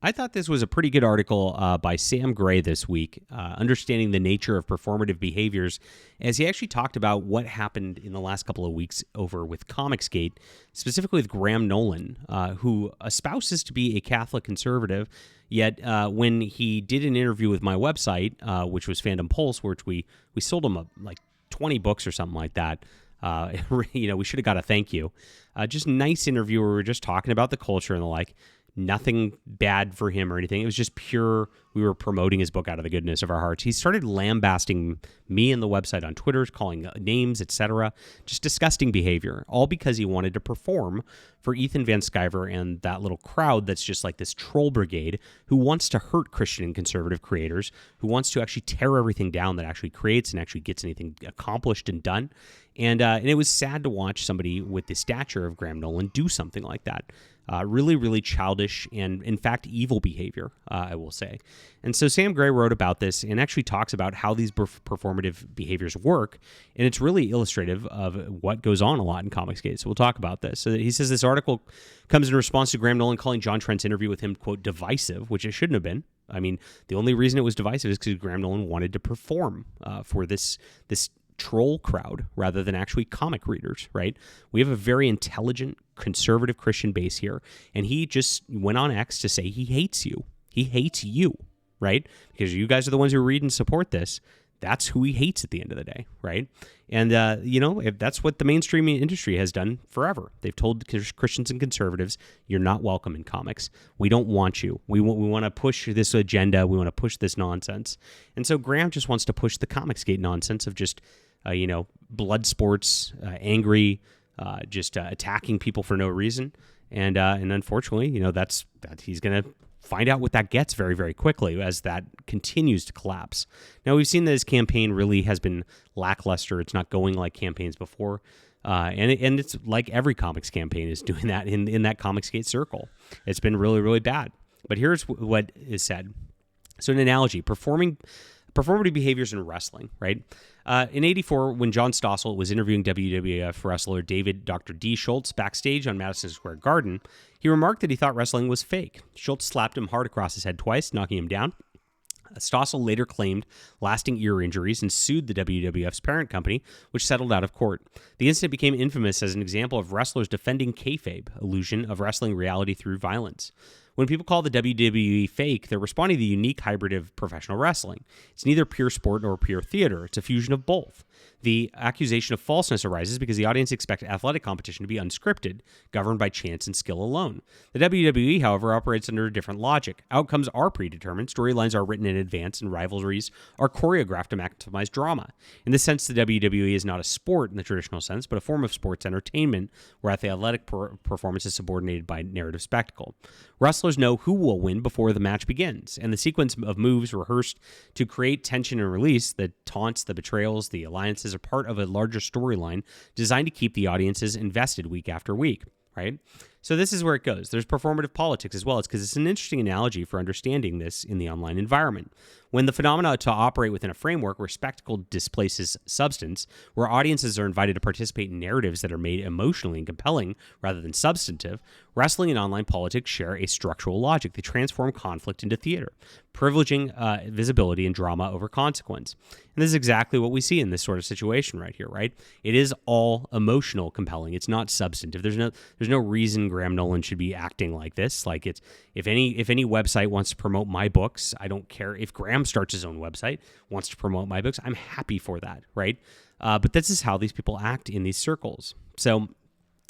I thought this was a pretty good article by Sam Gray this week, understanding the nature of performative behaviors, as he actually talked about what happened in the last couple of weeks over with ComicsGate, specifically with Graham Nolan, who espouses to be a Catholic conservative, yet when he did an interview with my website, which was Fandom Pulse, which we sold him like 20 books or something like that. We should have got a thank you. Just nice interview where we were just talking about the culture and the like. Nothing bad for him or anything. It was just pure, we were promoting his book out of the goodness of our hearts. He started lambasting me and the website on Twitter, calling names, etc. Just disgusting behavior, all because he wanted to perform for Ethan Van Sciver and that little crowd that's just like this troll brigade who wants to hurt Christian and conservative creators, who wants to actually tear everything down that actually creates and actually gets anything accomplished and done. And it was sad to watch somebody with the stature of Graham Nolan do something like that. Really, really childish and, in fact, evil behavior, I will say. And so Sam Gray wrote about this and actually talks about how these performative behaviors work, and it's really illustrative of what goes on a lot in ComicsGate. So we'll talk about this. So he says this article comes in response to Graham Nolan calling John Trent's interview with him, quote, divisive, which it shouldn't have been. I mean, the only reason it was divisive is because Graham Nolan wanted to perform for this troll crowd rather than actually comic readers, right? We have a very intelligent, conservative Christian base here, and he just went on X to say he hates you. He hates you, right? Because you guys are the ones who read and support this. That's who he hates at the end of the day, right? And, if that's what the mainstream industry has done forever. They've told Christians and conservatives, you're not welcome in comics. We don't want you. We want to push this agenda. We want to push this nonsense. And so Graham just wants to push the ComicsGate nonsense of just, blood sports, angry, just attacking people for no reason. And unfortunately, that he's going to find out what that gets very, very quickly as that continues to collapse. Now, we've seen that his campaign really has been lackluster. It's not going like campaigns before. And it's like every comics campaign is doing that in that ComicsGate circle. It's been really, really bad. But here's what is said. So an analogy, performative behaviors in wrestling, right? In '84, when John Stossel was interviewing WWF wrestler Dr. D. Schultz backstage on Madison Square Garden, he remarked that he thought wrestling was fake. Schultz slapped him hard across his head twice, knocking him down. Stossel later claimed lasting ear injuries and sued the WWF's parent company, which settled out of court. The incident became infamous as an example of wrestlers defending kayfabe, illusion of wrestling reality through violence. When people call the WWE fake, they're responding to the unique hybrid of professional wrestling. It's neither pure sport nor pure theater. It's a fusion of both. The accusation of falseness arises because the audience expects athletic competition to be unscripted, governed by chance and skill alone. The WWE, however, operates under a different logic. Outcomes are predetermined, storylines are written in advance, and rivalries are choreographed to maximize drama. In this sense, the WWE is not a sport in the traditional sense, but a form of sports entertainment, where the athletic performance is subordinated by narrative spectacle. Wrestlers know who will win before the match begins, and the sequence of moves rehearsed to create tension and release, the taunts, the betrayals, the alliances, are part of a larger storyline designed to keep the audiences invested week after week, right? So this is where it goes. There's performative politics as well. It's because it's an interesting analogy for understanding this in the online environment. When the phenomena to operate within a framework where spectacle displaces substance, where audiences are invited to participate in narratives that are made emotionally and compelling rather than substantive, wrestling and online politics share a structural logic. They transform conflict into theater, privileging visibility and drama over consequence. And this is exactly what we see in this sort of situation right here, right? It is all emotional compelling. It's not substantive. There's no reason Graham Nolan should be acting like this. Like, it's if any website wants to promote my books, I don't care. If Graham starts his own website, wants to promote my books, I'm happy for that, right? But this is how these people act in these circles. So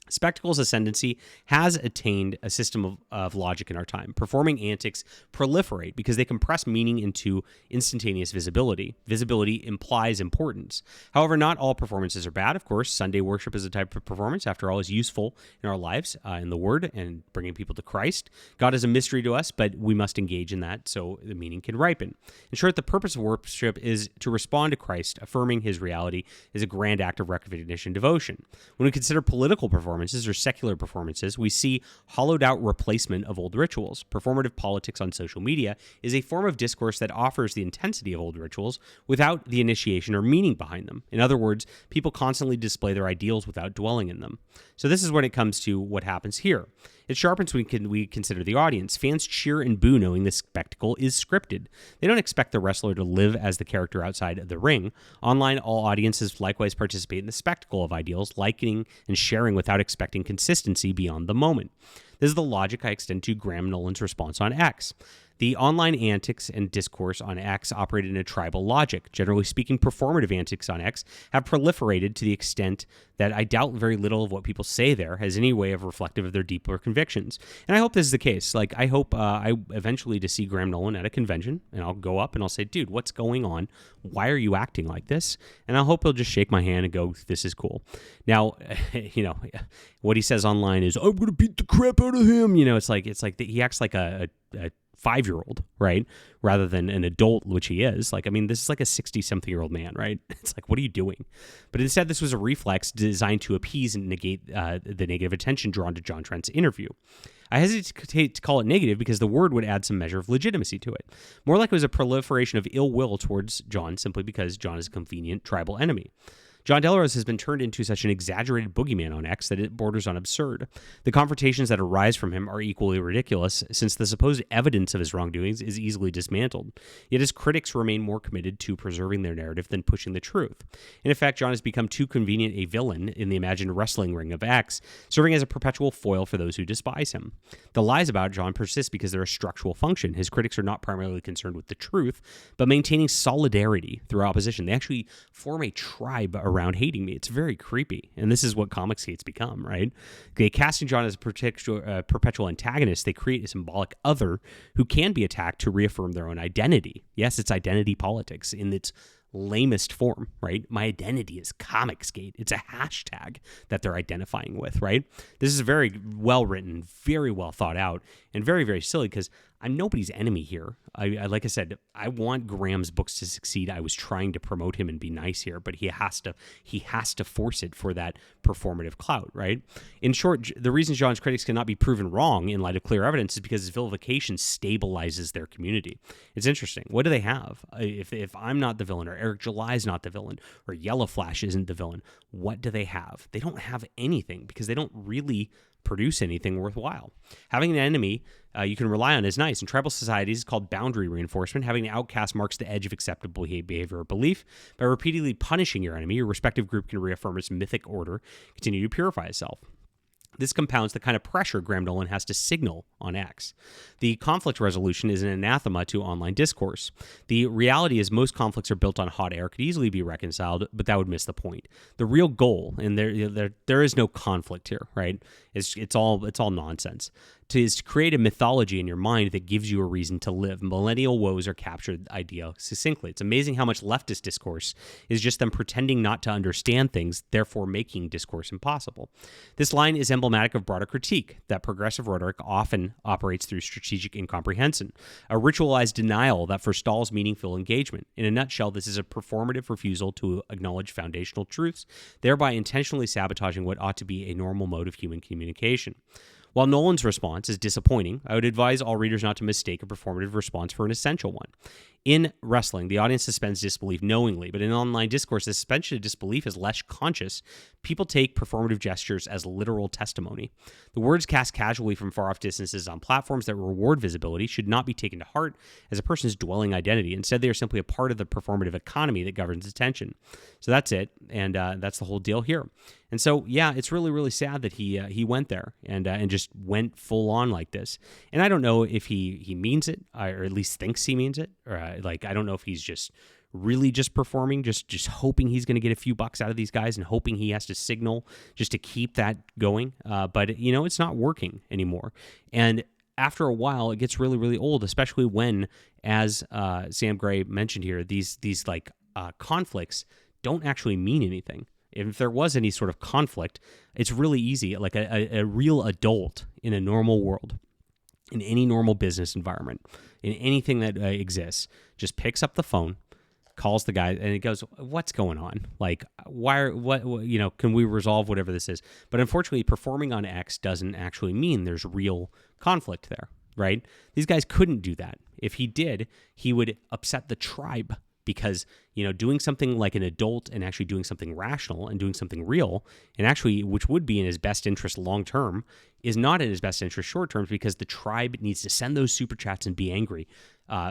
spectacle's ascendancy has attained a system of logic in our time. Performing antics proliferate because they compress meaning into instantaneous visibility. Visibility implies importance. However, not all performances are bad. Of course, Sunday worship is a type of performance, after all, is useful in our lives, in the Word, and bringing people to Christ. God is a mystery to us, but we must engage in that so the meaning can ripen. In short, the purpose of worship is to respond to Christ. Affirming his reality is a grand act of recognition and devotion. When we consider political performances or secular performances, we see hollowed out replacement of old rituals. Performative politics on social media is a form of discourse that offers the intensity of old rituals without the initiation or meaning behind them. In other words, people constantly display their ideals without dwelling in them. So this is when it comes to what happens here. It sharpens when we consider the audience. Fans cheer and boo knowing the spectacle is scripted. They don't expect the wrestler to live as the character outside of the ring. Online, all audiences likewise participate in the spectacle of ideals, liking and sharing without expecting consistency beyond the moment. This is the logic I extend to Graham Nolan's response on X. The online antics and discourse on X operate in a tribal logic. Generally speaking, performative antics on X have proliferated to the extent that I doubt very little of what people say there has any way of reflective of their deeper convictions. And I hope this is the case. Like, I hope I eventually to see Graham Nolan at a convention, and I'll go up and I'll say, dude, what's going on? Why are you acting like this? And I hope he'll just shake my hand and go, this is cool. Now, what he says online is, I'm going to beat the crap out of him. It's like he acts like a 5-year-old, right? Rather than an adult, which he is. This is like a 60-something-year-old man, right? It's like, what are you doing? But instead, this was a reflex designed to appease and negate the negative attention drawn to John Trent's interview. I hesitate to call it negative because the word would add some measure of legitimacy to it. More like it was a proliferation of ill will towards John simply because John is a convenient tribal enemy. John Delarose has been turned into such an exaggerated boogeyman on X that it borders on absurd. The confrontations that arise from him are equally ridiculous, since the supposed evidence of his wrongdoings is easily dismantled. Yet his critics remain more committed to preserving their narrative than pushing the truth. In effect, John has become too convenient a villain in the imagined wrestling ring of X, serving as a perpetual foil for those who despise him. The lies about John persist because they're a structural function. His critics are not primarily concerned with the truth, but maintaining solidarity through opposition. They actually form a tribe around hating me. It's very creepy. And this is what ComicsGate's become, right? They casting John as a perpetual antagonist, they create a symbolic other who can be attacked to reaffirm their own identity. Yes, it's identity politics in its lamest form, right? My identity is ComicsGate. It's a hashtag that they're identifying with, right? This is very well written, very well thought out, and very, very silly because I'm nobody's enemy here. I like I said, I want Graham's books to succeed. I was trying to promote him and be nice here, but he has to force it for that performative clout, right? In short, the reason John's critics cannot be proven wrong in light of clear evidence is because his vilification stabilizes their community. It's interesting. What do they have? If I'm not the villain, or Eric July's not the villain, or Yellow Flash isn't the villain, what do they have? They don't have anything because they don't really produce anything worthwhile. Having an enemy you can rely on is nice. In tribal societies, it's called boundary reinforcement. Having an outcast marks the edge of acceptable behavior or belief. By repeatedly punishing your enemy, your respective group can reaffirm its mythic order, continue to purify itself. This compounds the kind of pressure Graham Nolan has to signal on X. The conflict resolution is an anathema to online discourse. The reality is most conflicts are built on hot air, could easily be reconciled, but that would miss the point. The real goal, and there is no conflict here, right? It's all nonsense. Is to create a mythology in your mind that gives you a reason to live. Millennial woes are captured idea succinctly. It's amazing how much leftist discourse is just them pretending not to understand things, therefore making discourse impossible. This line is emblematic of broader critique that progressive rhetoric often operates through strategic incomprehension, a ritualized denial that forestalls meaningful engagement. In a nutshell, this is a performative refusal to acknowledge foundational truths, thereby intentionally sabotaging what ought to be a normal mode of human communication. While Nolan's response is disappointing, I would advise all readers not to mistake a performative response for an essential one. In wrestling, the audience suspends disbelief knowingly, but in online discourse, the suspension of disbelief is less conscious. People take performative gestures as literal testimony. The words cast casually from far-off distances on platforms that reward visibility should not be taken to heart as a person's dwelling identity. Instead, they are simply a part of the performative economy that governs attention. So that's it, and that's the whole deal here. And so, yeah, it's really, really sad that he went there and just went full on like this. And I don't know if he means it, or at least thinks he means it, or I don't know if he's just really just performing, just hoping he's going to get a few bucks out of these guys and hoping he has to signal just to keep that going. But it's not working anymore. And after a while, it gets really, really old, especially when, as Sam Gray mentioned here, these conflicts don't actually mean anything. If there was any sort of conflict, it's really easy. Like a real adult in a normal world, in any normal business environment, in anything that exists, just picks up the phone, calls the guy, and it goes, "What's going on? Like, can we resolve whatever this is?" But unfortunately, performing on X doesn't actually mean there's real conflict there, right? These guys couldn't do that. If he did, he would upset the tribe. because, doing something like an adult and actually doing something rational and doing something real, and actually which would be in his best interest long term, is not in his best interest short term, because the tribe needs to send those super chats and be angry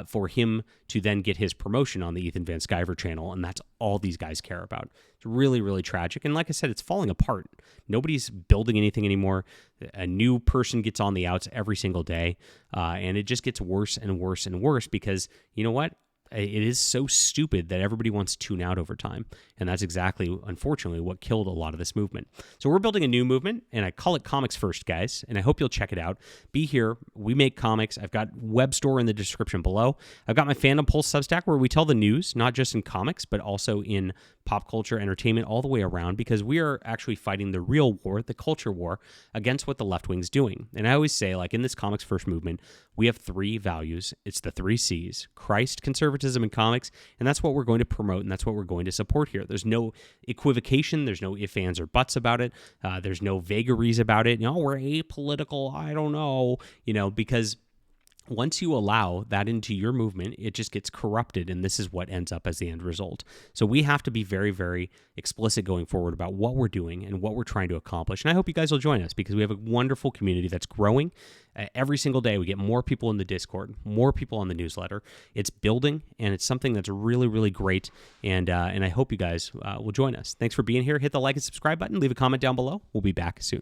for him to then get his promotion on the Ethan Van Sciver channel, and that's all these guys care about. It's really, really tragic, and like I said, it's falling apart. Nobody's building anything anymore. A new person gets on the outs every single day, and it just gets worse and worse and worse because, you know what? It is so stupid that everybody wants to tune out over time. And that's exactly, unfortunately, what killed a lot of this movement. So we're building a new movement, and I call it Comics First, guys. And I hope you'll check it out. Be here. We make comics. I've got web store in the description below. I've got my Fandom Pulse Substack where we tell the news, not just in comics, but also in pop culture, entertainment, all the way around, because we are actually fighting the real war, the culture war, against what the left wing's doing. And I always say, like in this Comics First movement, we have 3 values. It's the 3 C's: Christ, conservatism, and comics. And that's what we're going to promote, and that's what we're going to support here. There's no equivocation. There's no ifs, ands, or buts about it. There's no vagaries about it. We're apolitical. I don't know, because once you allow that into your movement, it just gets corrupted, and this is what ends up as the end result. So we have to be very, very explicit going forward about what we're doing and what we're trying to accomplish. And I hope you guys will join us, because we have a wonderful community that's growing. Every single day, we get more people in the Discord, more people on the newsletter. It's building, and it's something that's really, really great. And I hope you guys will join us. Thanks for being here. Hit the like and subscribe button. Leave a comment down below. We'll be back soon.